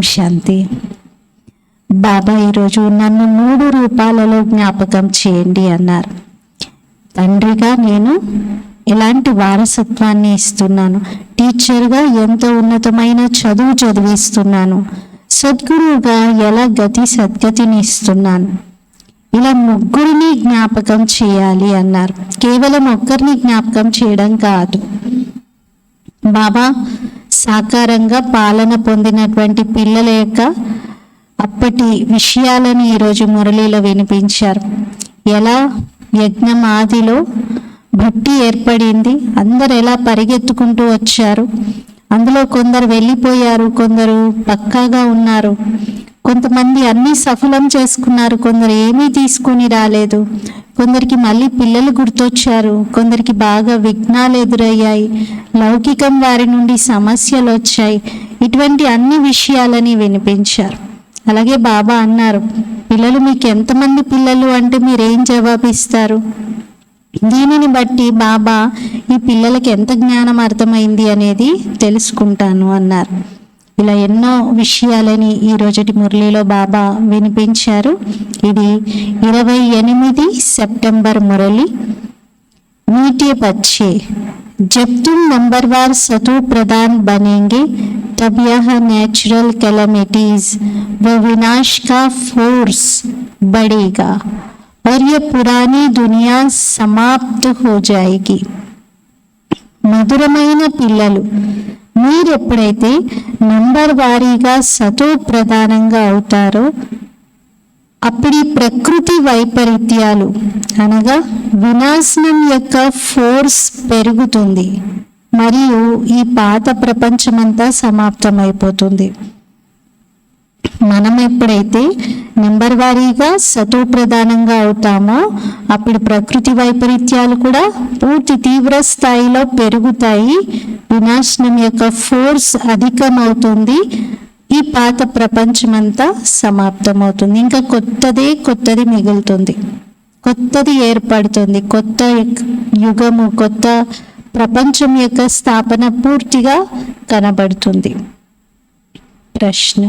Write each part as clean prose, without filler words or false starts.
శాంతి. బాబా ఈరోజు నన్ను 3 రూపాలలో జ్ఞాపకం చేయండి అన్నారు. తండ్రిగా నేను ఎలాంటి వారసత్వాన్ని ఇస్తున్నాను? టీచర్గా ఎంతో ఉన్నతమైన చదువు చదివిస్తున్నాను. సద్గురువుగా ఎలా సద్గతిని ఇస్తున్నాను? ఇలా 3 జ్ఞాపకం చేయాలి అన్నారు. కేవలం ఒక్కరిని జ్ఞాపకం చేయడం కాదు. బాబా సాకారంగా పాలన పొందినటువంటి పిల్లల యొక్క అప్పటి విషయాలను ఈరోజు మురళీలో వినిపించారు. ఎలా యజ్ఞం ఆదిలో భక్తి ఏర్పడింది, అందరు ఎలా పరిగెత్తుకుంటూ వచ్చారు, అందులో కొందరు వెళ్ళిపోయారు, కొందరు పక్కాగా ఉన్నారు, కొంతమంది అన్ని సఫలం చేసుకున్నారు, కొందరు ఏమీ తీసుకుని రాలేదు, కొందరికి మళ్ళీ పిల్లలు గుర్తొచ్చారు, కొందరికి బాగా విఘ్నాలు ఎదురయ్యాయి, లౌకికం వారి నుండి సమస్యలు వచ్చాయి. ఇటువంటి అన్ని విషయాలని వినిపించారు. అలాగే బాబా అన్నారు, పిల్లలు మీకు ఎంతమంది పిల్లలు అంటే మీరేం జవాబిస్తారు? దీనిని బట్టి బాబా ఈ పిల్లలకి ఎంత జ్ఞానం అర్థమైంది అనేది తెలుసుకుంటాను అన్నారు. ఇలా ఎన్నో విషయాలని ఈ రోజుటి మురళిలో బాబా వినిపించారు. ఇది 28 సెప్టెంబర్ మురళి. मीठे बच्चे, जब तुम नंबरवार सतु प्रधान बनेंगे तब यह नेचुरल कैलेमिटीज व विनाश का फोर्स बढ़ेगा और ये पुरानी दुनिया समाप्त हो जाएगी. మధురమైన పిల్లలు, మీరెప్పుడైతే నంబర్ వారీగా సతో ప్రధానంగా అవుతారో అప్పుడు ఈ ప్రకృతి వైపరీత్యాలు అనగా వినాశనం యొక్క ఫోర్స్ పెరుగుతుంది మరియు ఈ పాత ప్రపంచమంతా సమాప్తమైపోతుంది. మనం ఎప్పుడైతే నెంబర్ వారీగా సతో ప్రధానంగా అవుతామో అప్పుడు ప్రకృతి వైపరీత్యాలు కూడా పూర్తి తీవ్ర స్థాయిలో పెరుగుతాయి. వినాశనం యొక్క ఫోర్స్ అధికమవుతుంది. ఈ పాత ప్రపంచమంతా సమాప్తమవుతుంది. ఇంకా కొత్తది మిగులుతుంది, కొత్తది ఏర్పడుతుంది. కొత్త యుగము, కొత్త ప్రపంచం యొక్క స్థాపన పూర్తిగా కనబడుతుంది. ప్రశ్న,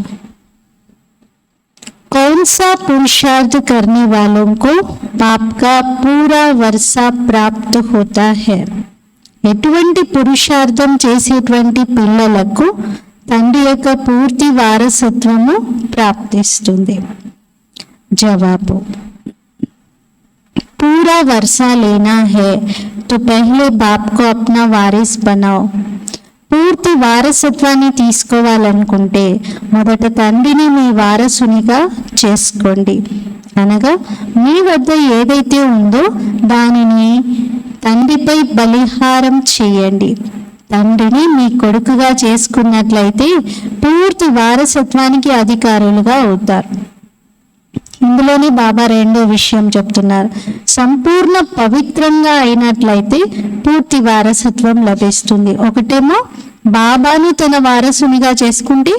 कौन सा पुरुषार्थ करने वालों को पाप का पूरा वर्षा प्राप्त होता है? ఎటువంటి పురుషార్థం చేసేటువంటి పిల్లలకు తండ్రి యొక్క పూర్తి వారసత్వము ప్రాప్తిస్తుంది? జవాబు, पूरा वर्षा लेना है तो पहले बाप को अपना वारिस बनाओ. పూర్తి వారసత్వాన్ని తీసుకోవాలనుకుంటే మొదట తండ్రిని మీ వారసునిగా చేసుకోండి. అనగా మీ వద్ద ఏదైతే ఉందో దానిని తండ్రిపై బలిహారం చేయండి. తండ్రిని మీ కొడుకుగా చేసుకున్నట్లయితే పూర్తి వారసత్వానికి అధికారులుగా అవుతారు. ఇందులోనే బాబా 2వ విషయం చెప్తున్నారు. సంపూర్ణ పవిత్రంగా అయినట్లయితే పూర్తి వారసత్వం లభిస్తుంది. ఒకటేమో బాబాను తన వారసునిగా చేసుకుంటే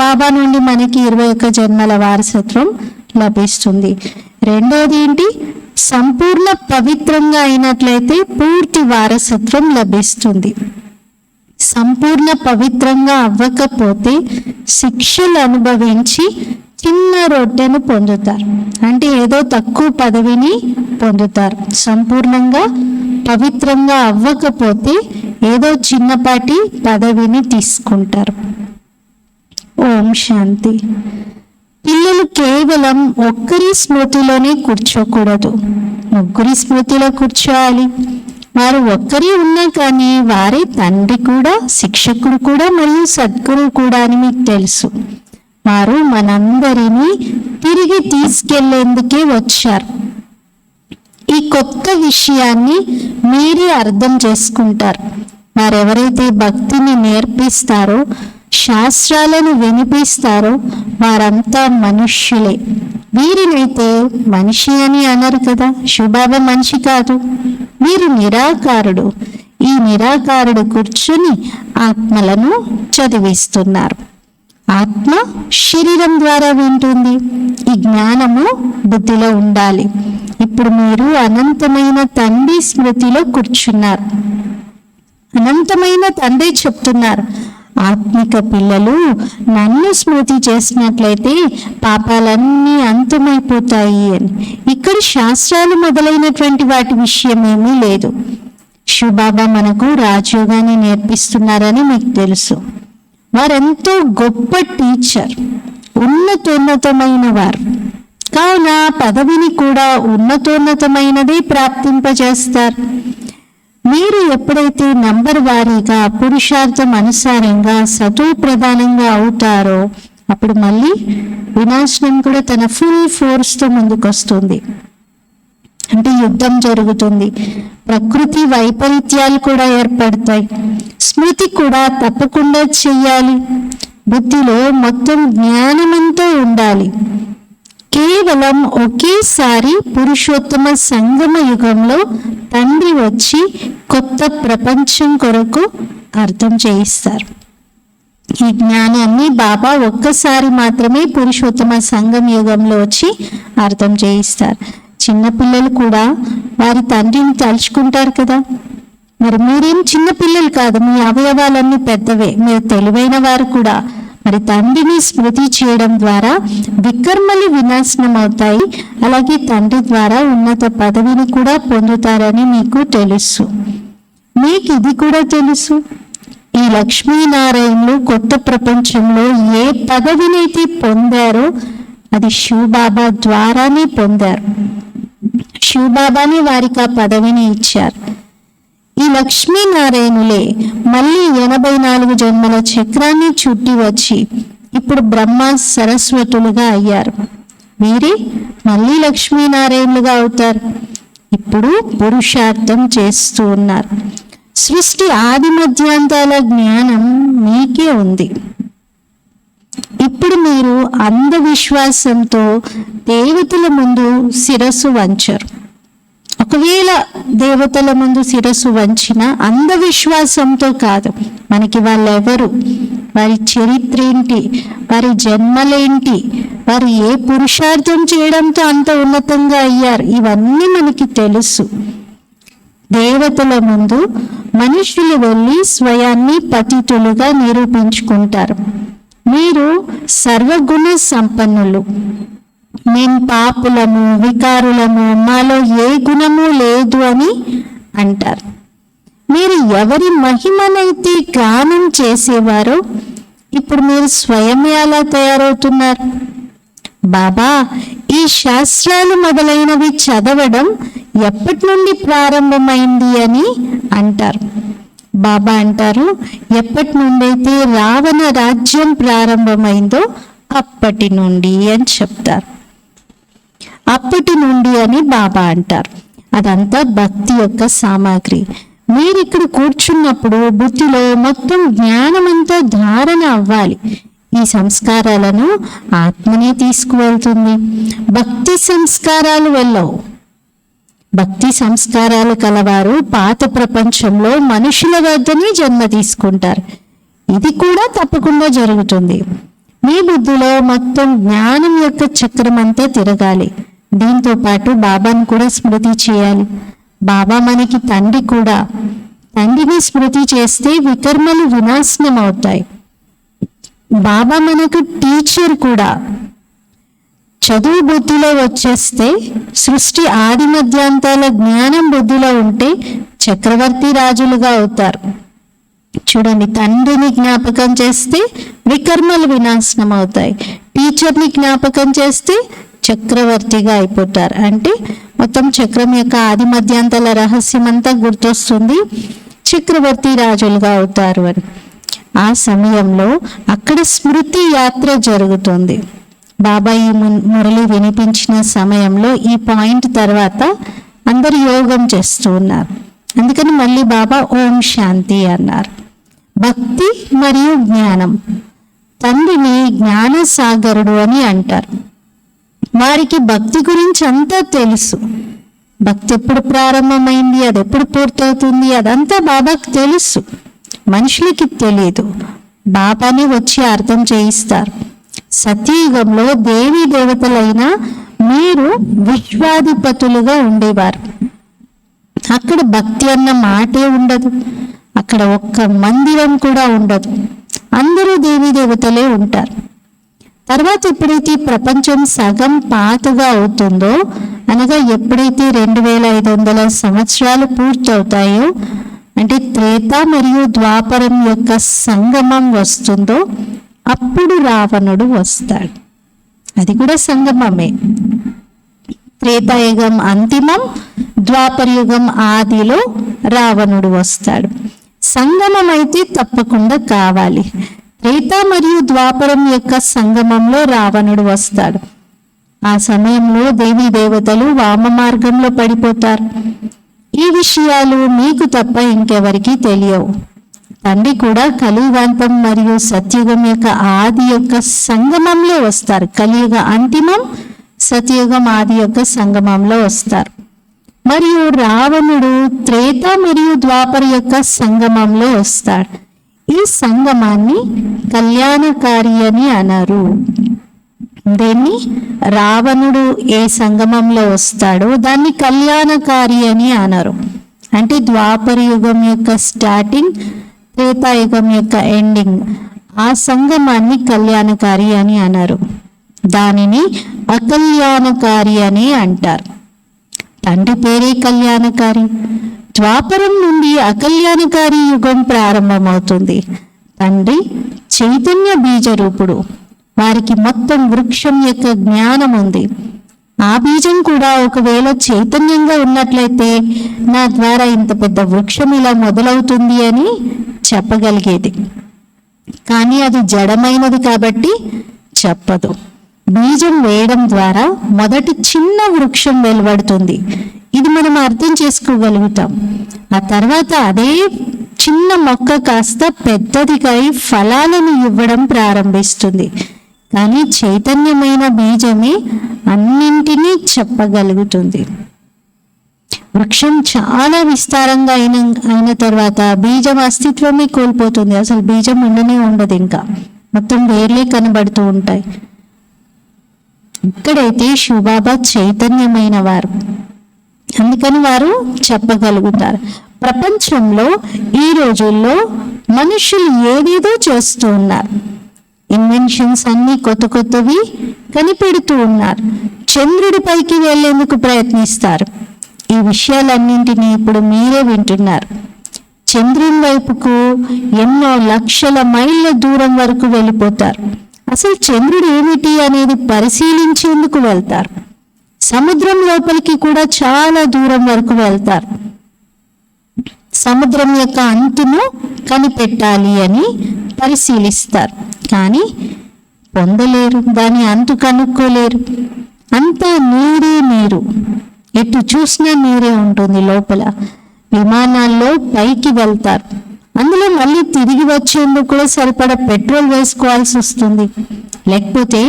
బాబా నుండి మనకి 21 జన్మల వారసత్వం లభిస్తుంది. రెండోది ఏంటి? సంపూర్ణ పవిత్రంగా అయినట్లయితే పూర్తి వారసత్వం లభిస్తుంది. సంపూర్ణ పవిత్రంగా అవ్వకపోతే శిక్షలు అనుభవించి చిన్న రొట్టెను పొందుతారు, అంటే ఏదో తక్కువ పదవిని పొందుతారు. సంపూర్ణంగా పవిత్రంగా అవ్వకపోతే ఏదో చిన్నపాటి పదవిని తీసుకుంటారు. ఓం శాంతి. పిల్లలు కేవలం ఒక్కరి స్మృతిలోనే కూర్చోకూడదు, 3 స్మృతిలో కూర్చోవాలి. వారు ఒక్కరి ఉన్నా కానీ వారే తండ్రి కూడా, శిక్షకుడు కూడా మరియు సద్గురువు కూడా అని మీకు తెలుసు. వారు మనందరినీ తిరిగి తీసుకెళ్లేందుకే వచ్చారు. ఈ కొత్త విషయాన్ని మీరే అర్థం చేసుకుంటారు. వారెవరైతే భక్తిని నేర్పిస్తారో, శాస్త్రాలను వినిపిస్తారో వారంతా మనుష్యులే. వీరినైతే మనిషి అని అనరు కదా, శుభాబ మనిషి కాదు, వీరు నిరాకారుడు. ఈ నిరాకారుడు కూర్చుని ఆత్మలను చదివిస్తున్నారు. ఆత్మ శరీరం ద్వారా వింటుంది. ఈ జ్ఞానము బుద్ధిలో ఉండాలి. ఇప్పుడు మీరు అనంతమైన తండ్రి స్మృతిలో కూర్చున్నారు. అనంతమైన తండ్రి చెప్తున్నారు, ఆత్మిక పిల్లలు నన్ను స్మృతి చేసినట్లయితే పాపాలన్నీ అంతమైపోతాయి అని. ఇక్కడ శాస్త్రాలు మొదలైనటువంటి వాటి విషయం ఏమీ లేదు. శివబాబా మనకు రాజయోగాన్ని నేర్పిస్తున్నారని మీకు తెలుసు. వారెంతో గొప్ప టీచర్, ఉన్నతోన్నతమైన వారు కావున పదవిని కూడా ఉన్నతోన్నతమైనదే ప్రాప్తింపజేస్తారు. మీరు ఎప్పుడైతే నంబర్ వారీగా పురుషార్థం అనుసారంగా సతువు ప్రధానంగా అవుతారో అప్పుడు మళ్ళీ వినాశనం కూడా తన ఫుల్ ఫోర్స్తో ముందుకొస్తుంది. అంటే యుద్ధం జరుగుతుంది, ప్రకృతి వైపరీత్యాలు కూడా ఏర్పడతాయి, స్మృతి కూడా తప్పకుండా చెయ్యాలి, బుద్ధిలో మొత్తం జ్ఞానమంతా ఉండాలి. కేవలం ఒకేసారి పురుషోత్తమ సంగమ యుగంలో తండ్రి వచ్చి కొత్త ప్రపంచం కొరకు అర్థం చేయిస్తారు. ఈ జ్ఞానాన్ని బాబా ఒక్కసారి మాత్రమే పురుషోత్తమ సంగమ యుగంలో వచ్చి అర్థం చేయిస్తారు. చిన్నపిల్లలు కూడా వారి తండ్రిని తలుచుకుంటారు కదా. మరి మీరేం చిన్నపిల్లలు కాదు, మీ అవయవాలన్నీ పెద్దవే, మీరు తెలివైన వారు కూడా. మరి తండ్రిని స్మృతి చేయడం ద్వారా వికర్మలు వినాశనం అవుతాయి, అలాగే తండ్రి ద్వారా ఉన్నత పదవిని కూడా పొందుతారని మీకు తెలుసు. మీకు ఇది కూడా తెలుసు, ఈ లక్ష్మీనారాయణులు కొత్త ప్రపంచంలో ఏ పదవినైతే పొందారో అది శివబాబా ద్వారానే పొందారు. శివబాబాని వారికి ఆ పదవిని ఇచ్చారు. ఈ లక్ష్మీనారాయణులే మళ్ళీ 84 జన్మల చక్రాన్ని చుట్టి వచ్చి ఇప్పుడు బ్రహ్మ సరస్వతులుగా అయ్యారు. వీరే మళ్ళీ లక్ష్మీనారాయణులుగా అవుతారు. ఇప్పుడు పురుషార్థం చేస్తూ ఉన్నారు. సృష్టి ఆది మధ్యాంతాల జ్ఞానం మీకే ఉంది. ఇప్పుడు మీరు అంధవిశ్వాసంతో దేవతల ముందు శిరస్సు వంచరు. ఒకవేళ దేవతల ముందు శిరస్సు వంచిన అంధవిశ్వాసంతో కాదు, మనకి వాళ్ళెవరు, వారి చరిత్ర ఏంటి, వారి జన్మలేంటి, వారు ఏ పురుషార్థం చేయడంతో అంత ఉన్నతంగా అయ్యారు, ఇవన్నీ మనకి తెలుసు. దేవతల ముందు మనుషులు వెళ్ళి స్వయాన్ని పతితులుగా నిరూపించుకుంటారు. మీరు సర్వగుణ సంపన్నులు, మేము పాపులము, వికారులము, మాలో ఏ గుణము లేదు అని అంటారు. మీరు ఎవరి మహిమనైతే గానం చేసేవారో ఇప్పుడు మీరు స్వయమే అలా తయారవుతున్నారు. బాబా ఈ శాస్త్రాలు మొదలైనవి చదవడం ఎప్పటి నుండి ప్రారంభమైంది అని అంటారు. బాబా అంటారు, ఎప్పటి నుండైతే రావణ రాజ్యం ప్రారంభమైందో అప్పటి నుండి అని చెప్తారు. అప్పటి నుండి అని బాబా అంటారు. అదంతా భక్తి యొక్క సామాగ్రి. మీరు ఇక్కడ కూర్చున్నప్పుడు బుద్ధిలో మొత్తం జ్ఞానమంతా ధారణ అవ్వాలి. ఈ సంస్కారాలను ఆత్మనే తీసుకువెళ్తుంది. భక్తి సంస్కారాలు వెళ్ళవు. భక్తి సంస్కారాలు కలవారు పాత ప్రపంచంలో మనుషుల వద్దనే జన్మ తీసుకుంటారు. ఇది కూడా తప్పకుండా జరుగుతుంది. మీ బుద్ధిలో మొత్తం జ్ఞానం యొక్క చక్రం అంతా తిరగాలి. దీంతో పాటు బాబాను కూడా స్మృతి చేయాలి. బాబా మనకి తండ్రి కూడా. తండ్రిని స్మృతి చేస్తే వికర్మలు వినాశనం అవుతాయి. బాబా మనకు టీచర్ కూడా. చదువు బుద్ధిలో వచ్చేస్తే, సృష్టి ఆది మధ్యాంతాల జ్ఞానం బుద్ధిలో ఉంటే చక్రవర్తి రాజులుగా అవుతారు. చూడండి, తండ్రిని జ్ఞాపకం చేస్తే వికర్మలు వినాశనం అవుతాయి. టీచర్ని జ్ఞాపకం చేస్తే చక్రవర్తిగా అయిపోతారు. అంటే మొత్తం చక్రం యొక్క ఆది మధ్యాంతాల రహస్యం అంతా గుర్తొస్తుంది, చక్రవర్తి రాజులుగా అవుతారు అని. ఆ సమయంలో అక్కడ స్మృతి యాత్ర జరుగుతుంది. బాబా ఈ మురళి వినిపించిన సమయంలో ఈ పాయింట్ తర్వాత అందరు యోగం చేస్తూ ఉన్నారు. అందుకని మళ్ళీ బాబా ఓం శాంతి అన్నారు. భక్తి మరియు జ్ఞానం. తండ్రిని జ్ఞాన సాగరుడు అని అంటారు. వారికి భక్తి గురించి అంతా తెలుసు. భక్తి ఎప్పుడు ప్రారంభమైంది, అది ఎప్పుడు పూర్తవుతుంది, అదంతా బాబాకు తెలుసు. మనుషులకి తెలియదు. బాబాని వచ్చి అర్థం చేయిస్తారు. సత్యయుగంలో దేవీ దేవతలైన మీరు విశ్వాధిపతులుగా ఉండేవారు. అక్కడ భక్తి అన్న మాటే ఉండదు. అక్కడ ఒక్క మందిరం కూడా ఉండదు. అందరూ దేవతలే ఉంటారు. తర్వాత ఎప్పుడైతే ప్రపంచం సగం పాతగా అవుతుందో, అనగా ఎప్పుడైతే 2500 సంవత్సరాలు పూర్తవుతాయో, అంటే త్రేత మరియు ద్వాపరం యొక్క సంగమం వస్తుందో, అప్పుడు రావణుడు వస్తాడు. అది కూడా సంగమమే. త్రేతాయుగం అంతిమం, ద్వాపరయుగం ఆదిలో రావణుడు వస్తాడు. సంగమం అయితే తప్పకుండా కావాలి. త్రేత మరియు ద్వాపరం యొక్క సంగమంలో రావణుడు వస్తాడు. ఆ సమయంలో దేవతలు వామ మార్గంలో పడిపోతారు. ఈ విషయాలు మీకు తప్ప ఇంకెవరికి తెలియవు. తండ్రి కూడా కలియుగాంతం మరియు సత్యుగం యొక్క ఆది యొక్క సంగమంలో వస్తారు. కలియుగ అంతిమం, సత్యుగం ఆది యొక్క సంగమంలో వస్తారు. మరియు రావణుడు త్రేత మరియు ద్వాపర యొక్క సంగమంలో వస్తాడు. ఈ సంగమాన్ని కళ్యాణకారి అని అన్నారు. దీన్ని రావణుడు ఏ సంగమంలో వస్తాడో దాన్ని కళ్యాణకారి అని అన్నారు. అంటే ద్వాపర యుగం యొక్క స్టార్టింగ్, త్రేతాయుగం యొక్క ఎండింగ్, ఆ సంగమాన్ని కళ్యాణకారి అని అన్నారు. దానిని అకల్యాణకారి అని అంటారు. తండ్రి పేరే కళ్యాణకారి. ద్వాపరం నుండి అకల్యాణకారి యుగం ప్రారంభమవుతుంది. తండ్రి చైతన్య బీజరూపుడు. వారికి మొత్తం వృక్షం యొక్క జ్ఞానం ఉంది. ఆ బీజం కూడా ఒకవేళ చైతన్యంగా ఉన్నట్లయితే నా ద్వారా ఇంత పెద్ద వృక్షం ఇలా మొదలవుతుంది అని చెప్పగలిగేది. కానీ అది జడమైనది కాబట్టి చెప్పదు. బీజం వేయడం ద్వారా మొదటి చిన్న వృక్షం వెలువడుతుంది. ఇది మనం అర్థం చేసుకోగలుగుతాం. ఆ తర్వాత అదే చిన్న మొక్క కాస్త పెద్దదిగా ఫలాలను ఇవ్వడం ప్రారంభిస్తుంది. కానీ చైతన్యమైన బీజమే అన్నింటినీ చెప్పగలుగుతుంది. వృక్షం చాలా విస్తారంగా అయిన తర్వాత బీజం అస్తిత్వమే కోల్పోతుంది. అసలు బీజం ఉండనే ఉండదు, ఇంకా మొత్తం వేర్లే కనబడుతూ ఉంటాయి. ఇక్కడైతే శివబాబా చైతన్యమైన వారు, అందుకని వారు చెప్పగలుగుతారు. ప్రపంచంలో ఈ రోజుల్లో మనుషులు ఏదేదో చేస్తూ ఉన్నారు. ఇన్వెన్షన్స్ అన్ని కొత్తవి కనిపెడుతూ ఉన్నారు. చంద్రుడిపైకి వెళ్లేందుకు ప్రయత్నిస్తారు. ఈ విషయాలన్నింటినీ ఇప్పుడు మీరే వింటున్నారు. చంద్రుని వైపుకు ఎన్నో లక్షల మైళ్ళ దూరం వరకు వెళ్ళిపోతారు. అసలు చంద్రుడు ఏమిటి అనేది పరిశీలించేందుకు వెళ్తారు. సముద్రం లోపలికి కూడా చాలా దూరం వరకు వెళ్తారు. సముద్రం యొక్క అంతును కనిపెట్టాలి అని పరిశీలిస్తారు. కానీ పొందలేరు, దాని అంతు కనుక్కోలేరు. అంతా నీరే నీరు, ఎటు చూసినా నీరే ఉంటుంది లోపల. విమానాల్లో పైకి వెళ్తారు. అందులో మళ్ళీ తిరిగి వచ్చేందుకు కూడా సరిపడా పెట్రోల్ వేసుకోవాల్సి వస్తుంది. లేకపోతే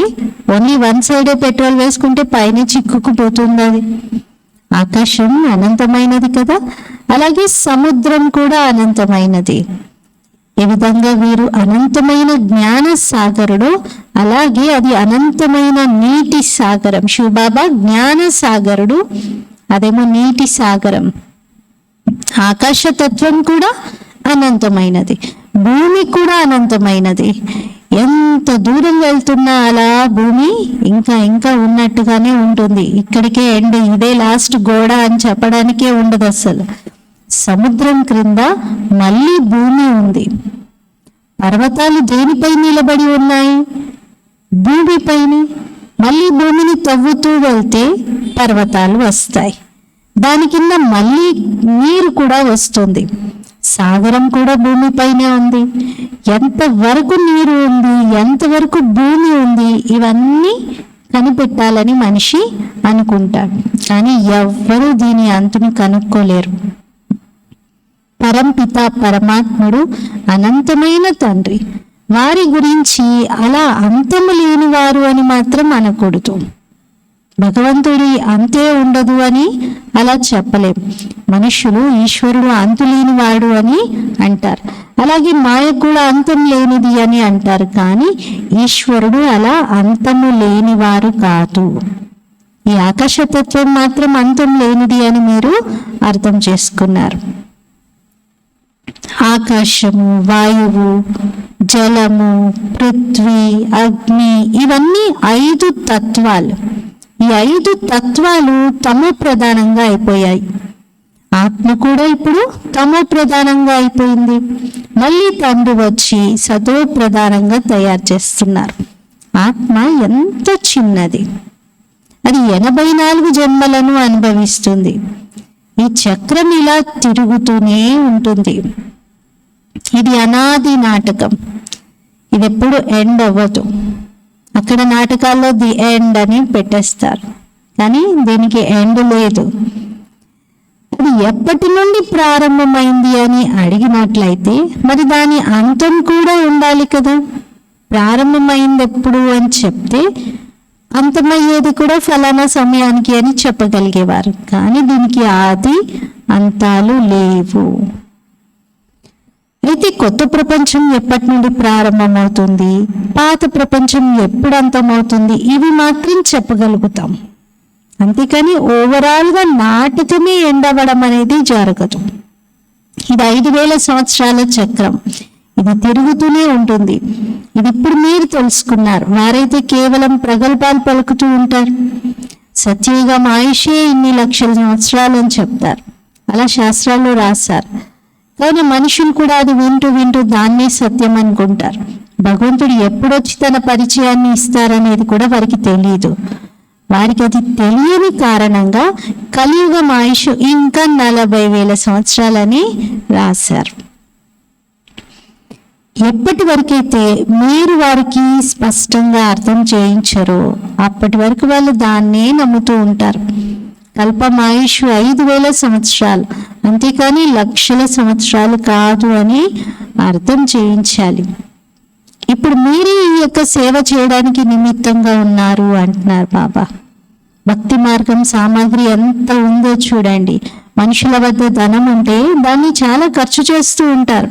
ఓన్లీ వన్ సైడే పెట్రోల్ వేసుకుంటే పైన చిక్కుకుపోతుంది. అది ఆకాశం అనంతమైనది కదా, అలాగే సముద్రం కూడా అనంతమైనది. ఏ విధంగా వీరు అనంతమైన జ్ఞాన సాగరుడు, అలాగే అది అనంతమైన నీటి సాగరం. శివబాబా జ్ఞాన సాగరుడు, అదేమో నీటి సాగరం. ఆకాశతత్వం కూడా అనంతమైనది, భూమి కూడా అనంతమైనది. ఎంత దూరం వెళ్తున్నా అలా భూమి ఇంకా ఇంకా ఉన్నట్టుగానే ఉంటుంది. ఇక్కడికే ఎండ్, ఇదే లాస్ట్ గోడ అని చెప్పడానికే ఉండదు అసలు. సముద్రం క్రింద మళ్ళీ భూమి ఉంది. పర్వతాలు దేనిపై నిలబడి ఉన్నాయి? భూమిపైన. మళ్ళీ భూమిని తవ్వుతూ వెళ్తే పర్వతాలు వస్తాయి. దాని కింద మళ్ళీ నీరు కూడా వస్తుంది. సాగరం కూడా భూమిపైనే ఉంది. ఎంతవరకు నీరు ఉంది, ఎంతవరకు భూమి ఉంది, ఇవన్నీ కనిపెట్టాలని మనిషి అనుకుంటాడు. కానీ ఎవ్వరూ దీని అంతుని కనుక్కోలేరు. పరంపిత పరమాత్ముడు అనంతమైన తండ్రి. వారి గురించి అలా అంతము లేనివారు అని మాత్రం అనకూడదు. భగవంతుడి అంతే ఉండదు అని అలా చెప్పలేం. మనుషులు ఈశ్వరుడు అంతు లేనివాడు అని అంటారు, అలాగే మాయ కూడా అంతం లేనిది అని అంటారు. కానీ ఈశ్వరుడు అలా అంతము లేనివారు కాదు. ఈ ఆకాశతత్వం మాత్రం అంతం లేనిది అని మీరు అర్థం చేసుకున్నారు. ఆకాశము, వాయువు, జలము, పృథ్వీ, అగ్ని, ఇవన్నీ 5 తత్వాలు. ఈ 5 తత్వాలు తమో ప్రధానంగా అయిపోయాయి. ఆత్మ కూడా ఇప్పుడు తమో ప్రధానంగా అయిపోయింది. మళ్ళీ తండ్రి వచ్చి సతో ప్రధానంగా తయారు చేస్తున్నారు. ఆత్మ ఎంత చిన్నది, అది 84 జన్మలను అనుభవిస్తుంది. ఈ చక్రం ఇలా తిరుగుతూనే ఉంటుంది. ఇది అనాది నాటకం, ఇది ఎప్పుడు ఎండ్ అవ్వదు. అక్కడ నాటకాల్లో ది ఎండ్ అని పెట్టేస్తారు, కానీ దీనికి ఎండ్ లేదు. అది ఎప్పటి నుండి ప్రారంభమైంది అని అడిగినట్లయితే మరి దాని అంతం కూడా ఉండాలి కదా. ప్రారంభమైంది ఎప్పుడు అని చెప్తే అంతమయ్యేది కూడా ఫలానా సమయానికి అని చెప్పగలిగేవారు. కానీ దీనికి ఆది అంతాలు లేవు. అయితే కొత్త ప్రపంచం ఎప్పటి నుండి ప్రారంభమవుతుంది, పాత ప్రపంచం ఎప్పుడు అంతమవుతుంది, ఇవి మాత్రం చెప్పగలుగుతాం. అంతేకాని ఓవరాల్గా నాటకమే ఎండవడం అనేది జరగదు. ఇది 5000 సంవత్సరాల చక్రం, ఇది తిరుగుతూనే ఉంటుంది. ఇది ఇప్పుడు మీరు తెలుసుకున్నారు. వారైతే కేవలం ప్రగల్భాలు పలుకుతూ ఉంటారు. సత్యయుగం ఆయుషే ఇన్ని లక్షల సంవత్సరాలు అని చెప్తారు, అలా శాస్త్రాల్లో రాశారు. కానీ మనుషులు కూడా అది వింటూ వింటూ దాన్నే సత్యం అనుకుంటారు. భగవంతుడు ఎప్పుడొచ్చి తన పరిచయాన్ని ఇస్తారనేది కూడా వారికి తెలియదు. వారికి అది తెలియని కారణంగా కలియుగం ఆయుష్ ఇంకా 40,000 సంవత్సరాలని రాశారు. ఎప్పటి వరకైతే మీరు వారికి స్పష్టంగా అర్థం చేయించరో అప్పటి వరకు వాళ్ళు దాన్నే నమ్ముతూ ఉంటారు. కల్పం ఆయుష్ 5,000 సంవత్సరాలు, అంతేకాని లక్షల సంవత్సరాలు కాదు అని అర్థం చేయించాలి. ఇప్పుడు మీరే ఈ యొక్క సేవ చేయడానికి నిమిత్తంగా ఉన్నారు అంటున్నారు బాబా. భక్తి మార్గం సామాగ్రి ఎంత ఉందో చూడండి. మనుషుల వద్ద ధనం ఉంటే దాన్ని చాలా ఖర్చు చేస్తూ ఉంటారు.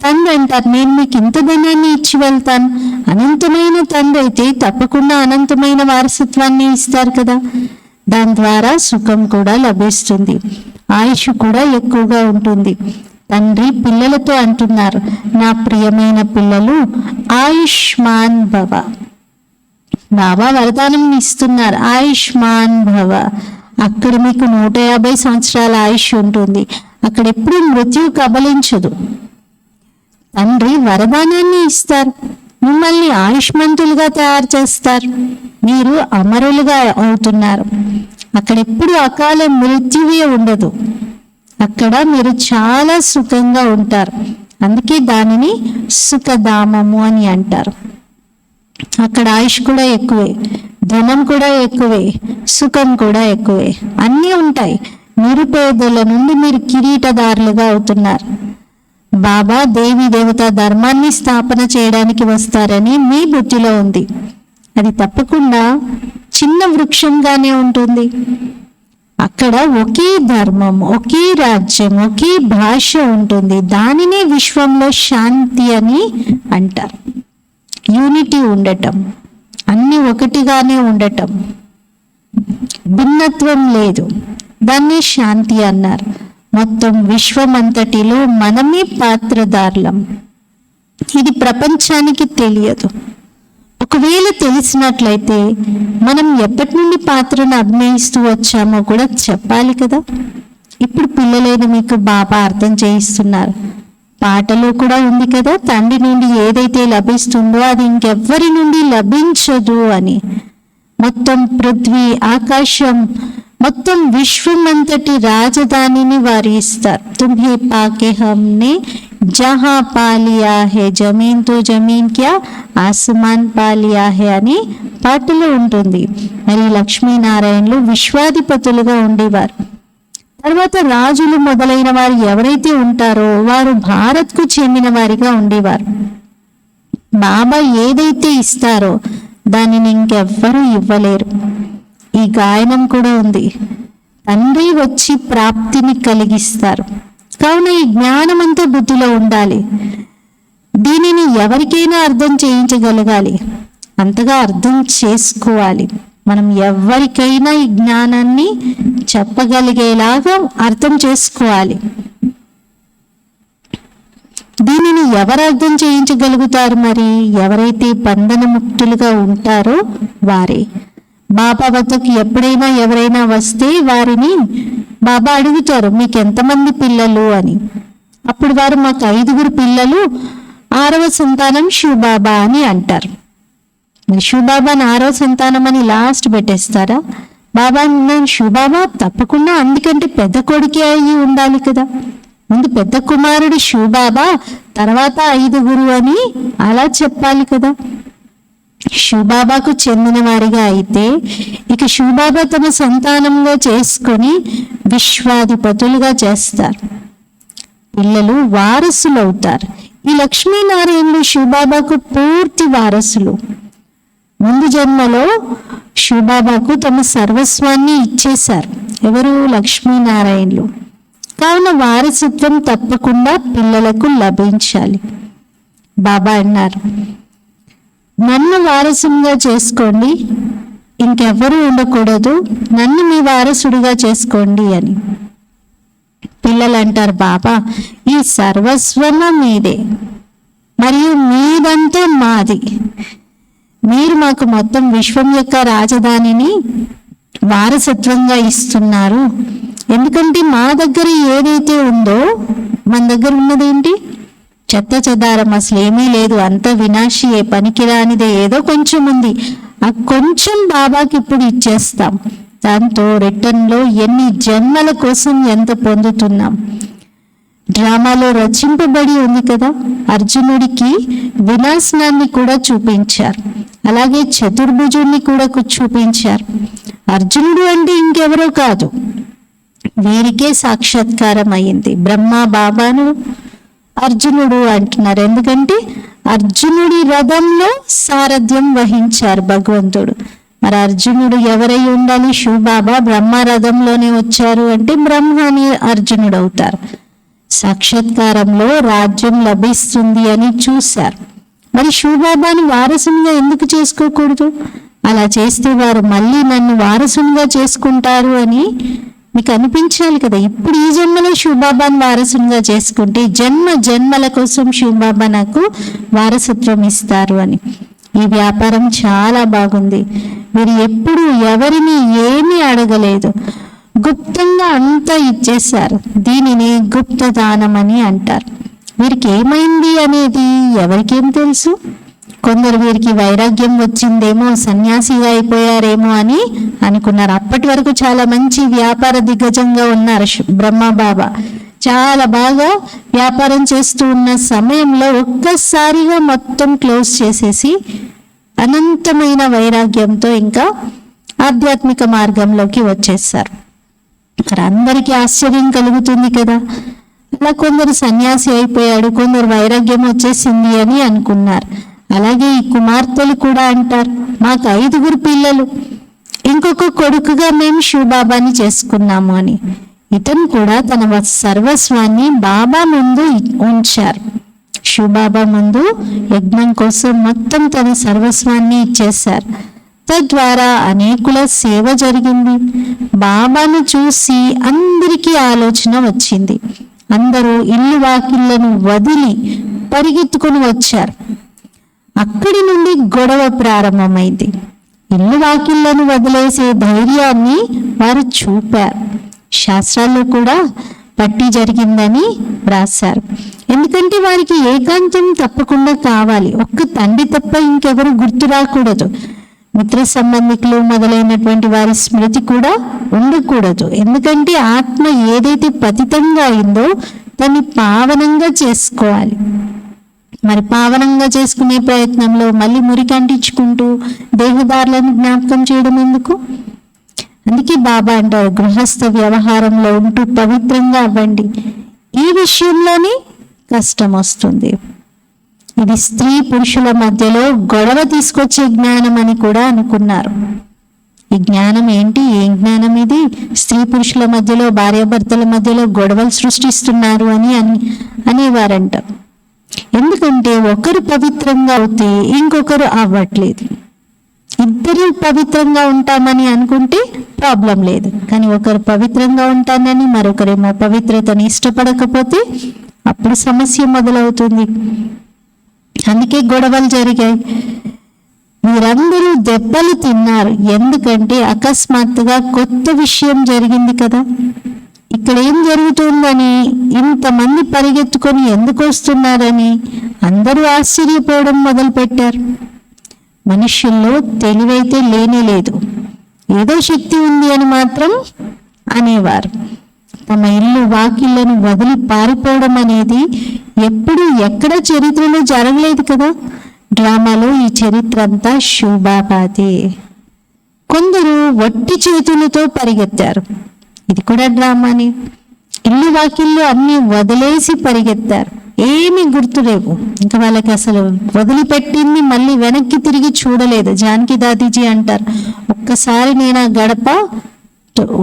తండ్రి అంటారు, నేను మీకు ఇంత ధనాన్ని ఇచ్చి వెళ్తాను. అనంతమైన తండ్రి అయితే తప్పకుండా అనంతమైన వారసత్వాన్ని ఇస్తారు కదా. దాని ద్వారా సుఖం కూడా లభిస్తుంది, ఆయుష్ కూడా ఎక్కువగా ఉంటుంది. తండ్రి పిల్లలతో అంటున్నారు, నా ప్రియమైన పిల్లలు ఆయుష్మాన్ భవ. బాబా వరదానం ఇస్తున్నారు, ఆయుష్మాన్ భవ. అక్కడ మీకు 150 సంవత్సరాల ఆయుష్ ఉంటుంది. అక్కడ ఎప్పుడు మృత్యు కబలించదు. తండ్రి వరదానాన్ని ఇస్తారు, మిమ్మల్ని ఆయుష్మంతులుగా తయారు చేస్తారు. మీరు అమరులుగా అవుతున్నారు. అక్కడ ఎప్పుడు అకాల మృత్యువే ఉండదు. అక్కడ మీరు చాలా సుఖంగా ఉంటారు. అందుకే దానిని సుఖధామము అని అంటారు. అక్కడ ఆయుష్ కూడా ఎక్కువే, ధనం కూడా ఎక్కువే, సుఖం కూడా ఎక్కువే, అన్నీ ఉంటాయి. నిరుపేదల నుండి మీరు కిరీటదారులుగా అవుతున్నారు. బాబా దేవి దేవత ధర్మాన్ని స్థాపన చేయడానికి వస్తారని మీ బుద్ధిలో ఉంది. అది తప్పకుండా చిన్న వృక్షంగానే ఉంటుంది. అక్కడ ఒకే ధర్మం, ఒకే రాజ్యం, ఒకే భాష ఉంటుంది. దానినే విశ్వంలో శాంతి అని అంటారు. యూనిటీ ఉండటం, అన్ని ఒకటిగానే ఉండటం, భిన్నత్వం లేదు, దాన్ని శాంతి అన్నారు. మొత్తం విశ్వమంతటిలో మనమే పాత్రధారులం. ఇది ప్రపంచానికి తెలియదు. ఒకవేళ తెలిసినట్లయితే మనం ఎప్పటి నుండి పాత్రను అభినయిస్తూ వచ్చామో కూడా చెప్పాలి కదా. ఇప్పుడు పిల్లలైన మీకు బాబా అర్థం చేయిస్తున్నారు. పాటలో కూడా ఉంది కదా, తండ్రి నుండి ఏదైతే లభిస్తుందో అది ఇంకెవ్వరి నుండి లభించదు అని. మొత్తం పృథ్వీ, ఆకాశం, మొత్తం విశ్వం అంతటి రాజధానిని వారు ఇస్తారు. తుమ్హే పాకే హమ్నే జహా పాలియా హే, జమీన్ తో జమీన్ క్యా ఆసమాన్ పాలియా హే అని పాటలో ఉంటుంది. మరి లక్ష్మీనారాయణలు విశ్వాధిపతులుగా ఉండేవారు. తర్వాత రాజులు మొదలైన వారు ఎవరైతే ఉంటారో వారు భారత్కు చెందిన వారిగా ఉండేవారు. బాబా ఏదైతే ఇస్తారో దానిని ఇంకెవ్వరూ ఇవ్వలేరు. ఈ గాయనం కూడా ఉంది, తండ్రి వచ్చి ప్రాప్తిని కలిగిస్తారు. కావున ఈ జ్ఞానం అంతా బుద్ధిలో ఉండాలి. దీనిని ఎవరికైనా అర్థం చేయించగలగాలి, అంతగా అర్థం చేసుకోవాలి. మనం ఎవరికైనా ఈ జ్ఞానాన్ని చెప్పగలిగేలాగా అర్థం చేసుకోవాలి. దీనిని ఎవరు అర్థం చేయించగలుగుతారు? మరి ఎవరైతే బంధనముక్తులుగా ఉంటారో వారే. బాబా వద్దకు ఎప్పుడైనా ఎవరైనా వస్తే వారిని బాబా అడుగుతారు, మీకు ఎంతమంది పిల్లలు అని. అప్పుడు వారు మాకు 5 పిల్లలు, 6వ సంతానం శివబాబా అని అంటారు. మరి శివబాబాని 6వ సంతానం అని లాస్ట్ పెట్టేస్తారా? బాబా నేను శివబాబా తప్పకుండా, అందుకంటే పెద్ద కొడుకే అయ్యి ఉండాలి కదా. ముందు పెద్ద కుమారుడు శివబాబా, తర్వాత 5 అని అలా చెప్పాలి కదా. శివబాబాకు చెందిన వారిగా అయితే ఇక శివబాబా తమ సంతానంగా చేసుకొని విశ్వాధిపతులుగా చేస్తారు. పిల్లలు వారసులు అవుతారు. ఈ లక్ష్మీనారాయణులు శివబాబాకు పూర్తి వారసులు. ముందు జన్మలో శివబాబాకు తమ సర్వస్వాన్ని ఇచ్చేశారు. ఎవరు? లక్ష్మీనారాయణులు. కావున వారసత్వం తప్పకుండా పిల్లలకు లభించాలి. బాబా అన్నారు, నన్ను వారసుగా చేసుకోండి, ఇంకెవ్వరూ ఉండకూడదు, నన్ను మీ వారసుడిగా చేసుకోండి అని. పిల్లలు అంటారు, బాబా ఈ సర్వస్వము మీదే, మరియు మీదంతా మాది. మీరు మాకు మొత్తం విశ్వం యొక్క రాజధానిని వారసత్వంగా ఇస్తున్నారు. ఎందుకంటే మా దగ్గర ఏదైతే ఉందో, మన దగ్గర ఉన్నదేంటి? చెత్త చెదారం, అసలు ఏమీ లేదు, అంత వినాశియే, పనికిరానిదే, ఏదో కొంచెం ఉంది. ఆ కొంచెం బాబాకి ఇప్పుడు ఇచ్చేస్తాం. దాంతో రిటర్న్లో ఎన్ని జన్మల కోసం ఎంత పొందుతున్నాం. డ్రామాలో రచింపబడి ఉంది కదా, అర్జునుడికి వినాశనాన్ని కూడా చూపించారు, అలాగే చతుర్భుజుడిని కూడా చూపించారు. అర్జునుడు అంటే ఇంకెవరో కాదు, వీరికే సాక్షాత్కారం అయింది. బ్రహ్మ బాబాను అర్జునుడు అంటున్నారు, ఎందుకంటే అర్జునుడి రథంలో సారథ్యం వహించారు భగవంతుడు. మరి అర్జునుడు ఎవరై ఉండాలి? శివబాబా బ్రహ్మ రథంలోనే వచ్చారు అంటే బ్రహ్మ అని అర్జునుడు అవుతారు. సాక్షాత్కారంలో రాజ్యం లభిస్తుంది అని చూశారు. మరి శివబాబాని వారసునిగా ఎందుకు చేసుకోకూడదు? అలా చేస్తే వారు మళ్ళీ నన్ను వారసునిగా చేసుకుంటారు అని మీకు అనిపించాలి కదా. ఇప్పుడు ఈ జన్మలో శివబాబాని వారసునిగా చేసుకుంటే జన్మ జన్మల కోసం శివబాబా నాకు వారసత్వం ఇస్తారు అని. ఈ వ్యాపారం చాలా బాగుంది. మీరు ఎప్పుడు ఎవరిని ఏమీ అడగలేదు, గుప్తంగా అంతా ఇచ్చేశారు. దీనిని గుప్త దానం అని అంటారు. వీరికి ఏమైంది అనేది ఎవరికేం తెలుసు? కొందరు వీరికి వైరాగ్యం వచ్చిందేమో, సన్యాసిగా అయిపోయారేమో అని అనుకున్నారు. అప్పటి వరకు చాలా మంచి వ్యాపార దిగ్గజంగా ఉన్నారు బ్రహ్మ బాబా. చాలా బాగా వ్యాపారం చేస్తూ ఉన్న సమయంలో ఒక్కసారిగా మొత్తం క్లోజ్ చేసేసి అనంతమైన వైరాగ్యంతో ఇంకా ఆధ్యాత్మిక మార్గంలోకి వచ్చేసారు. మరి అందరికీ ఆశ్చర్యం కలుగుతుంది కదా. అలా కొందరు సన్యాసి అయిపోయాడు, కొందరు వైరాగ్యం వచ్చేసింది అని అనుకున్నారు. అలాగే ఈ కుమార్తెలు కూడా అంటారు, మాకు 5 పిల్లలు, ఇంకొక కొడుకుగా మేము శివబాబాని చేసుకున్నాము అని. ఇతను కూడా తన సర్వస్వాన్ని బాబా ముందు ఉంచారు. శివబాబా ముందు యజ్ఞం కోసం మొత్తం తన సర్వస్వాన్ని ఇచ్చేశారు. తద్వారా అనేకుల సేవ జరిగింది. బాబాను చూసి అందరికీ ఆలోచన వచ్చింది. అందరూ ఇల్లు వాకిళ్లను వదిలి పరిగెత్తుకుని వచ్చారు. అక్కడి నుండి గొడవ ప్రారంభమైంది. ఇల్లు వాకిళ్లను వదిలేసే ధైర్యాన్ని వారు చూపారు. శాస్త్రాల్లో కూడా పట్టి జరిగిందని రాశారు. ఎందుకంటే వారికి ఏకాంతం తప్పకుండా కావాలి. ఒక్క తండ్రి తప్ప ఇంకెవరు గుర్తు రాకూడదు. మిత్ర సంబంధికులు మొదలైనటువంటి వారి స్మృతి కూడా ఉండకూడదు. ఎందుకంటే ఆత్మ ఏదైతే పతితంగా అయిందో దాన్ని పావనంగా చేసుకోవాలి. మరి పావనంగా చేసుకునే ప్రయత్నంలో మళ్ళీ మురికంటించుకుంటూ దేహదారులను జ్ఞాపకం చేయడం ఎందుకు? అందుకే బాబా అంటారు, గృహస్థ వ్యవహారంలో ఉంటూ పవిత్రంగా అవ్వండి. ఈ విషయంలోనే కష్టం వస్తుంది. ఇది స్త్రీ పురుషుల మధ్యలో గొడవ తీసుకొచ్చే జ్ఞానం అని కూడా అనుకున్నారు. ఈ జ్ఞానం ఏంటి? ఏం జ్ఞానం ఇది? స్త్రీ పురుషుల మధ్యలో, భార్యాభర్తల మధ్యలో గొడవలు సృష్టిస్తున్నారు అని అనేవారంట. ఎందుకంటే ఒకరు పవిత్రంగా అవుతే ఇంకొకరు అవ్వట్లేదు. ఇద్దరు పవిత్రంగా ఉంటామని అనుకుంటే ప్రాబ్లం లేదు, కానీ ఒకరు పవిత్రంగా ఉంటానని మరొకరేమో పవిత్రతని ఇష్టపడకపోతే అప్పుడు సమస్య మొదలవుతుంది. అందుకే గొడవలు జరిగాయి. మీరందరూ దెబ్బలు తిన్నారు, ఎందుకంటే అకస్మాత్తుగా కొత్త విషయం జరిగింది కదా. ఇక్కడ ఏం జరుగుతుందని, ఇంతమంది పరిగెత్తుకొని ఎందుకు వస్తున్నారని అందరూ ఆశ్చర్యపోవడం మొదలుపెట్టారు. మనుషుల్లో తెలివైతే లేనే లేదు, ఏదో శక్తి ఉంది అని మాత్రం అనేవారు. తమ ఇల్లు వాకిళ్లను వదిలి పారిపోవడం అనేది ఎప్పుడు ఎక్కడ చరిత్రలో జరగలేదు కదా. డ్రామాలో ఈ చరిత్ర అంతా శూబాబాదే. కొందరు వట్టి చేతులతో పరిగెత్తారు, ఇది కూడా డ్రామాని. ఇల్లు వాకిళ్ళు అన్ని వదిలేసి పరిగెత్తారు, ఏమీ గుర్తులేవు. ఇంకా వాళ్ళకి అసలు వదిలిపెట్టింది మళ్ళీ వెనక్కి తిరిగి చూడలేదు. జానకి దాదీజీ అంటారు, ఒక్కసారి నేను ఆ గడప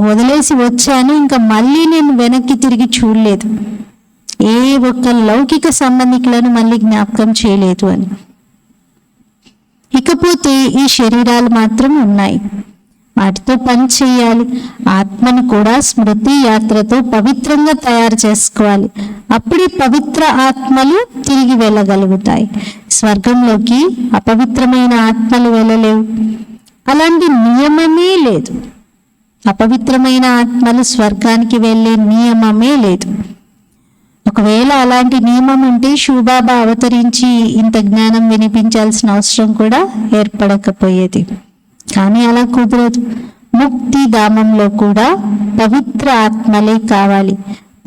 వదిలేసి వచ్చాను, ఇంకా మళ్ళీ నేను వెనక్కి తిరిగి చూడలేదు, ఏ ఒక్క లౌకిక సంబంధికులను మళ్ళీ జ్ఞాపకం చేయలేదు అని. ఇకపోతే ఈ శరీరాలు మాత్రం ఉన్నాయి, వాటితో పని చేయాలి. ఆత్మను కూడా స్మృతి యాత్రతో పవిత్రంగా తయారు చేసుకోవాలి, అప్పుడే పవిత్ర ఆత్మలు తిరిగి వెళ్ళగలుగుతాయి. స్వర్గంలోకి అపవిత్రమైన ఆత్మలు వెళ్ళలేవు, అలాంటి నియమమే లేదు. అపవిత్రమైన ఆత్మలు స్వర్గానికి వెళ్ళే నియమమే లేదు. ఒకవేళ అలాంటి నియమం ఉంటే శివబాబా అవతరించి ఇంత జ్ఞానం వినిపించాల్సిన అవసరం కూడా ఏర్పడకపోయేది. కానీ అలా కుదరదు. ముక్తి ధామంలో కూడా పవిత్ర ఆత్మలే కావాలి.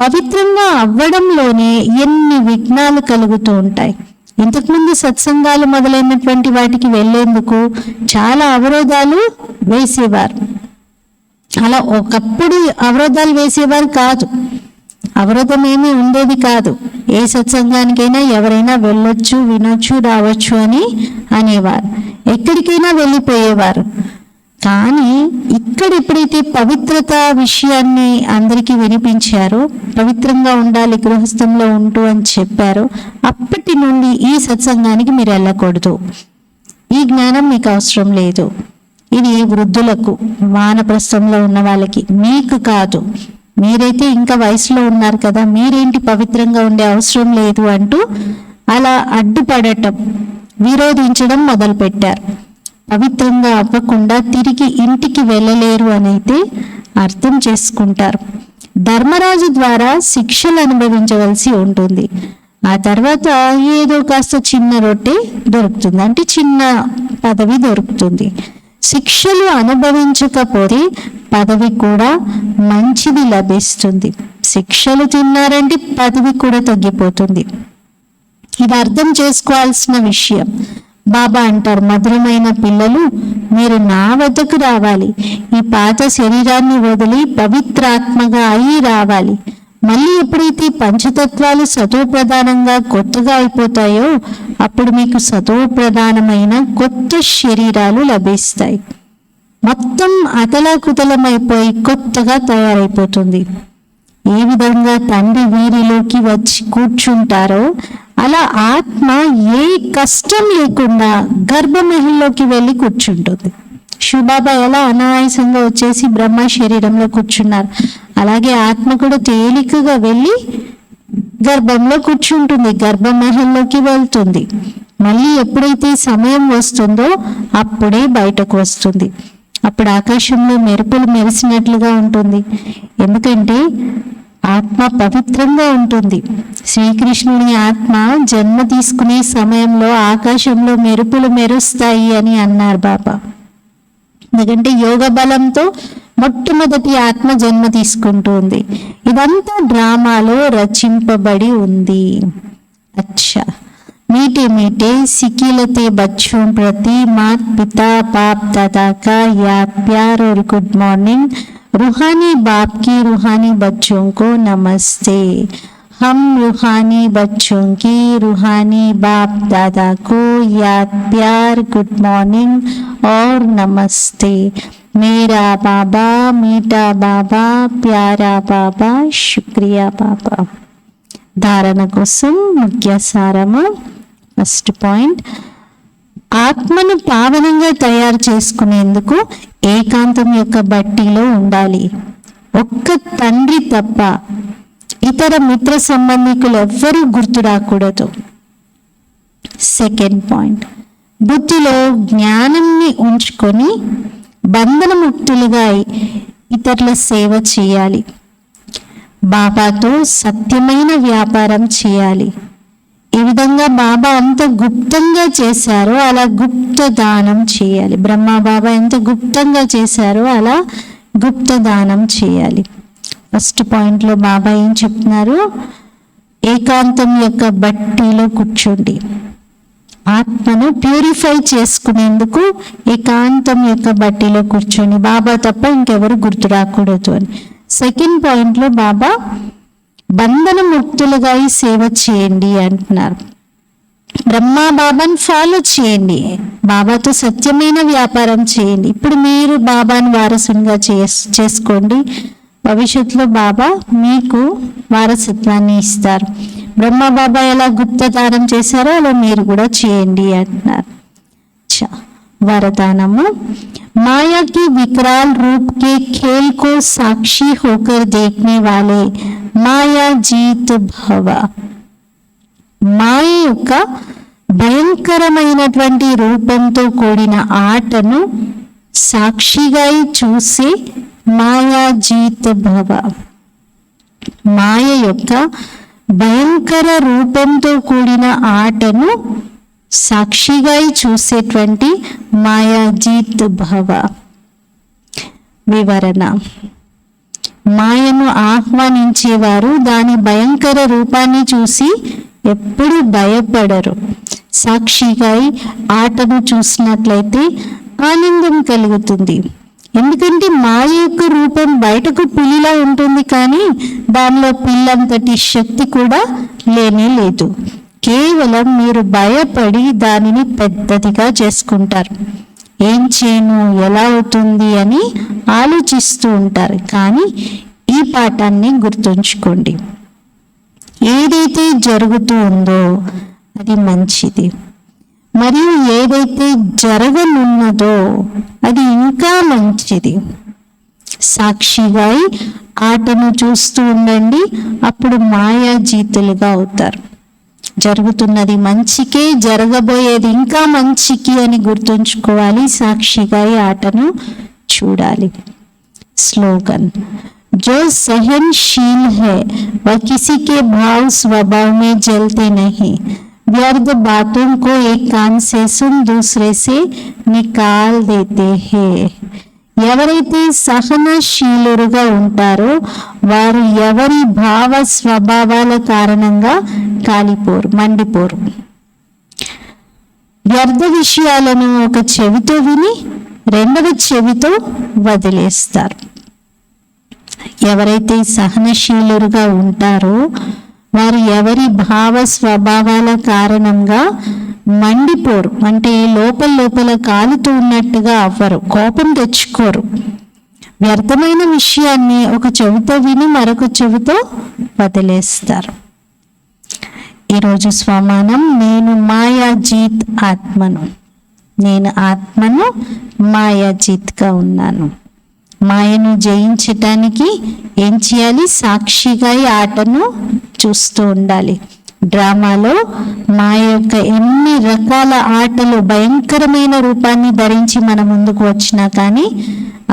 పవిత్రంగా అవ్వడంలోనే ఎన్ని విఘ్నాలు కలుగుతూ ఉంటాయి. ఇంతకుముందు సత్సంగాలు మొదలైనటువంటి వాటికి వెళ్లేందుకు చాలా అవరోధాలు వేసేవారు. అలా ఒకప్పుడు అవరోధాలు వేసేవారు కాదు, అవరోధం ఏమీ ఉండేది కాదు. ఏ సత్సంగానికైనా ఎవరైనా వెళ్ళొచ్చు, వినొచ్చు, రావచ్చు అని అనేవారు. ఎక్కడికైనా వెళ్ళిపోయేవారు. కానీ ఇక్కడ ఎప్పుడైతే పవిత్రత విషయాన్ని అందరికీ వినిపించారో, పవిత్రంగా ఉండాలి గృహస్థంలో ఉంటూ అని చెప్పారో, అప్పటి నుండి ఈ సత్సంగానికి మీరు వెళ్ళకూడదు, ఈ జ్ఞానం మీకు అవసరం లేదు. ఇది వృద్ధులకు, వానప్రస్థంలో ఉన్న వాళ్ళకి, మీకు కాదు. మీరైతే ఇంకా వయసులో ఉన్నారు కదా, మీరేంటి పవిత్రంగా ఉండే అవసరం లేదు అంటూ అలా అడ్డుపడటం, విరోధించడం మొదలుపెట్టారు. పవిత్రంగా అవ్వకుండా తిరిగి ఇంటికి వెళ్ళలేరు అని అయితే అర్థం చేసుకుంటారు. ధర్మరాజు ద్వారా శిక్షలు అనుభవించవలసి ఉంటుంది. ఆ తర్వాత ఏదో కాస్త చిన్న రొట్టె దొరుకుతుంది, అంటే చిన్న పదవి దొరుకుతుంది. శిక్షలు అనుభవించకపోతే పదవి కూడా మంచిది లభిస్తుంది. శిక్షలు తిన్నారంటే పదవి కూడా తగ్గిపోతుంది. ఇది అర్థం చేసుకోవాల్సిన విషయం. బాబా అంటారు, మధురమైన పిల్లలు, మీరు నా వద్దకు రావాలి. ఈ పాత శరీరాన్ని వదిలి పవిత్రాత్మగా అయి రావాలి. మళ్ళీ ఎప్పుడైతే పంచతత్వాలు సతో ప్రధానంగా కొత్తగా అయిపోతాయో అప్పుడు మీకు సతో ప్రధానమైన కొత్త శరీరాలు లభిస్తాయి. మొత్తం అతలాకుతలమైపోయి కొత్తగా తయారైపోతుంది. ఏ విధంగా తండ్రి వీరిలోకి వచ్చి కూర్చుంటారో అలా ఆత్మ ఏ కష్టం లేకుండా గర్భమహిలోకి వెళ్ళి కూర్చుంటుంది. శివబాబా ఎలా అనాయాసంగా వచ్చేసి బ్రహ్మ శరీరంలో కూర్చున్నారు, అలాగే ఆత్మ కూడా తేలికగా వెళ్ళి గర్భంలో కూర్చుంటుంది, గర్భమహల్లోకి వెళ్తుంది. మళ్ళీ ఎప్పుడైతే సమయం వస్తుందో అప్పుడే బయటకు వస్తుంది. అప్పుడు ఆకాశంలో మెరుపులు మెరిసినట్లుగా ఉంటుంది, ఎందుకంటే ఆత్మ పవిత్రంగా ఉంటుంది. శ్రీకృష్ణుని ఆత్మ జన్మ తీసుకునే సమయంలో ఆకాశంలో మెరుపులు మెరుస్తాయి అని అన్నారు బాబా. ఎందుకంటే యోగ బలంతో మొట్టమొదటి ఆత్మ జన్మ తీసుకుంటుంది. ఇదంతా డ్రామాలో రచింపబడి ఉంది. అచ్చా, मीठे मीठे सिकिलते बच्चों प्रति मात पिता बाप दादा का याद प्यार और गुड मॉर्निंग। रूहानी बाप की रूहानी बच्चों को नमस्ते। हम रूहानी बच्चों की रूहानी बाप दादा को याद प्यार गुड मॉर्निंग और नमस्ते। मेरा बाबा मीठा बाबा प्यारा बाबा शुक्रिया बाबा। धारण కోసం ముఖ్య సారము. ఫస్ట్ పాయింట్, ఆత్మను పావనంగా తయారు చేసుకునేందుకు ఏకాంతం యొక్క బట్టీలో ఉండాలి. ఒక్క తండ్రి తప్ప ఇతర మిత్ర సంబంధికులు ఎవ్వరూ గుర్తు రాకూడదు. సెకండ్ పాయింట్, బుద్ధిలో జ్ఞానాన్ని ఉంచుకొని బంధనముక్తులుగా ఇతరుల సేవ చేయాలి. బాబాతో సత్యమైన వ్యాపారం చేయాలి. ఈ విధంగా బాబా ఎంత గుప్తంగా చేశారో అలా గుప్త దానం చేయాలి. బ్రహ్మ బాబా ఎంత గుప్తంగా చేశారో అలా గుప్త దానం చేయాలి. ఫస్ట్ పాయింట్లో బాబా ఏం చెప్తున్నారు? ఏకాంతం యొక్క బట్టీలో కూర్చోండి. ఆత్మను ప్యూరిఫై చేసుకునేందుకు ఏకాంతం యొక్క బట్టీలో కూర్చొని బాబా తప్ప ఇంకెవరు గుర్తు రాకూడదు అని. సెకండ్ పాయింట్లో బాబా బంధన ముక్తులుగా ఈ సేవ చేయండి అంటున్నారు. బ్రహ్మ బాబాను ఫాలో చేయండి, బాబాతో సత్యమైన వ్యాపారం చేయండి. ఇప్పుడు మీరు బాబాను వారసునిగా చేసుకోండి. భవిష్యత్తులో బాబా మీకు వారసత్వాన్ని ఇస్తారు. బ్రహ్మ బాబా ఎలా గుప్తదానం చేశారో అలా మీరు కూడా చేయండి అంటున్నారు. वरदानम माया के विकराल रूप के खेल को साक्षी होकर देखने वाले माया जीत भव. మాయ యొక్క భయంకరమైనటువంటి రూపంతో కూడిన ఆటను సాక్షిగా చూసి మాయా జీత్ భవ. మాయ యొక్క భయంకర రూపంతో కూడిన ఆటను సాక్షిగా చూసేటువంటి మాయా జీత్ భవ. వివరణ: మాయను ఆహ్వానించేవారు దాని భయంకర రూపాన్ని చూసి ఎప్పుడు భయపడరు. సాక్షిగా ఆటను చూసినట్లయితే ఆనందం కలుగుతుంది. ఎందుకంటే మాయ యొక్క రూపం బయటకు పిల్లిలా ఉంటుంది, కానీ దానిలో పిల్లంతటి శక్తి కూడా లేనే లేదు. కేవలం మీరు భయపడి దానిని పెద్దదిగా చేసుకుంటారు. ఏం చేయను, ఎలా అవుతుంది అని ఆలోచిస్తూ ఉంటారు. కానీ ఈ పాఠాన్ని గుర్తుంచుకోండి, ఏదైతే జరుగుతూ ఉందో అది మంచిది, మరియు ఏదైతే జరగనున్నదో అది ఇంకా మంచిది. సాక్షిగా ఆటను చూస్తూ ఉండండి, అప్పుడు మాయా జీతులుగా అవుతారు. జరుగుతున్నది మంచికే, జరగబోయేది ఇంకా మంచికి అని గుర్తుంచుకోవాలి. సాక్షిగా ఆటను చూడాలి. స్లోగన్: जो सहनशील है वह किसी के भाव स्वभाव में जलते नहीं, व्यर्थ बातों को एक कान से सुन दूसरे से निकाल देते हैं. ఎవరైతే సహనశీలురుగా ఉంటారో వారు ఎవరి భావ స్వభావాల కారణంగా కాలిపోరు, మండిపోరు. వ్యర్థ విషయాలను ఒక చెవితో విని రెండవ చెవితో వదిలేస్తారు. ఎవరైతే సహనశీలురుగా ఉంటారో వారు ఎవరి భావ స్వభావాల కారణంగా మండిపోరు, అంటే లోపల కాలుతూ ఉన్నట్టుగా అవ్వరు, కోపం తెచ్చుకోరు. వ్యర్థమైన విషయాన్ని ఒక చెవితో విని మరొక చెవితో వదిలేస్తారు. ఈరోజు స్వమానం: నేను మాయాజీత్ ఆత్మను. నేను ఆత్మను, మాయాజీత్గా ఉన్నాను. మాయను జయించటానికి ఏం చేయాలి? సాక్షిగా ఈ ఆటను చూస్తూ ఉండాలి. డ్రామాలో మాయ యొక్క ఎన్ని రకాల ఆటలు భయంకరమైన రూపాన్ని ధరించి మన ముందుకు వచ్చినా కానీ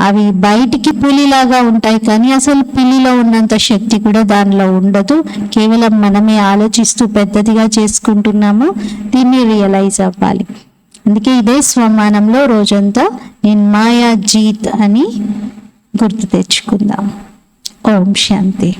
అవి బయటికి పులిలాగా ఉంటాయి, కానీ అసలు పిల్లిలో ఉన్నంత శక్తి కూడా దానిలో ఉండదు. కేవలం మనమే ఆలోచిస్తూ పెద్దదిగా చేసుకుంటున్నాము. దీన్ని రియలైజ్ అవ్వాలి. అందుకే ఇదే స్వమానంలో రోజంతా నేను మాయా జీత్ అని గుర్తు తెచ్చుకుందాం. ఓం శాంతి.